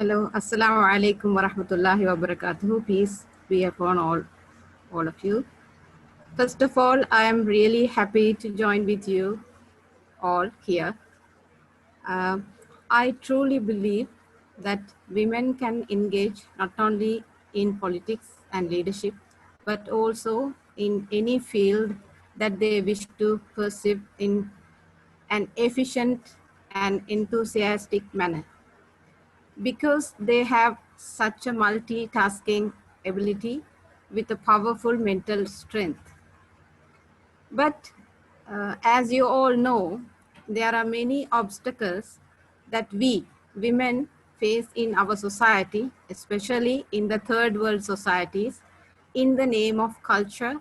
Hello, Assalamu alaikum wa rahmatullahi wa barakatuhu. Peace be upon all of you. First of all, I am really happy to join with you all here. I truly believe that women can engage not only in politics and leadership, but also in any field that they wish to pursue in an efficient and enthusiastic manner, because they have such a multitasking ability with a powerful mental strength. But as you all know, there are many obstacles that we women face in our society, especially in the third world societies, in the name of culture,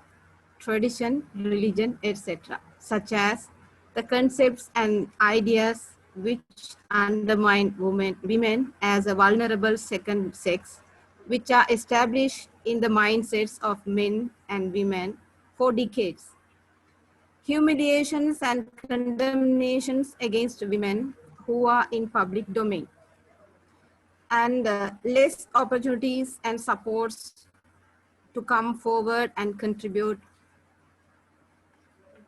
tradition, religion, etc., such as the concepts and ideas which undermine women as a vulnerable second sex, which are established in the mindsets of men and women for decades. Humiliations and condemnations against women who are in public domain, and less opportunities and supports to come forward and contribute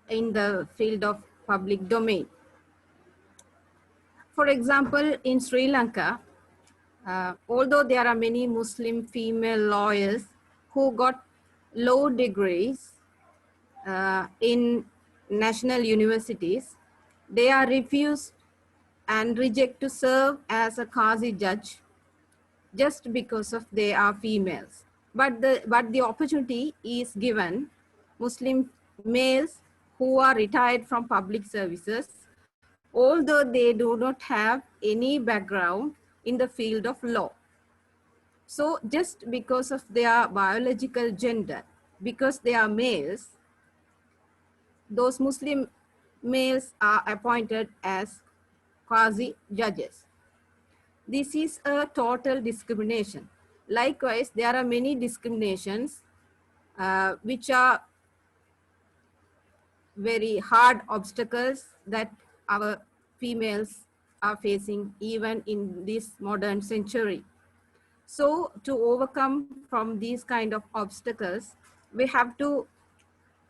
in the field of public domain. For example, in Sri Lanka, although there are many Muslim female lawyers who got law degrees in national universities, they are refused and reject to serve as a Qazi judge just because of they are females. But the opportunity is given Muslim males who are retired from public services, although they do not have any background in the field of law. So just because of their biological gender, because they are males, those Muslim males are appointed as Qazi judges. This is a total discrimination. Likewise, there are many discriminations which are very hard obstacles that our females are facing even in this modern century. So to overcome from these kind of obstacles, we have to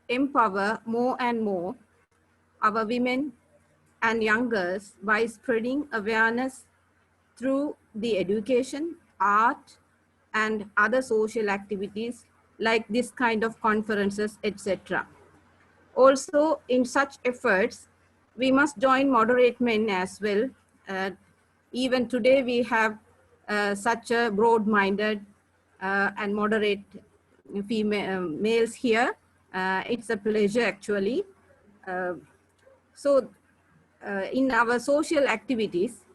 empower more and more our women and young girls by spreading awareness through the education, art, and other social activities like this kind of conferences, etc. Also, in such efforts, we must join moderate men as well. Even today, we have such a broad-minded and moderate female males here. It's a pleasure, actually. So, in our social activities,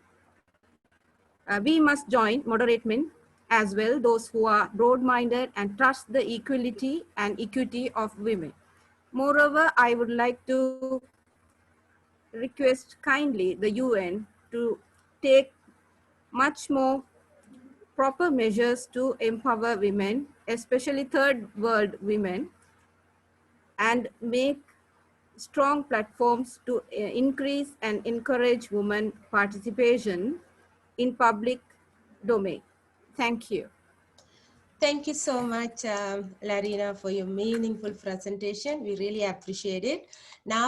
we must join moderate men as well, those who are broad-minded and trust the equality and equity of women. Moreover, I would like to request kindly the UN to take much more proper measures to empower women, especially third world women, and make strong platforms to increase and encourage women participation in public domain. Thank you. Thank you so much, Larina, for your meaningful presentation. We really appreciate it. Now,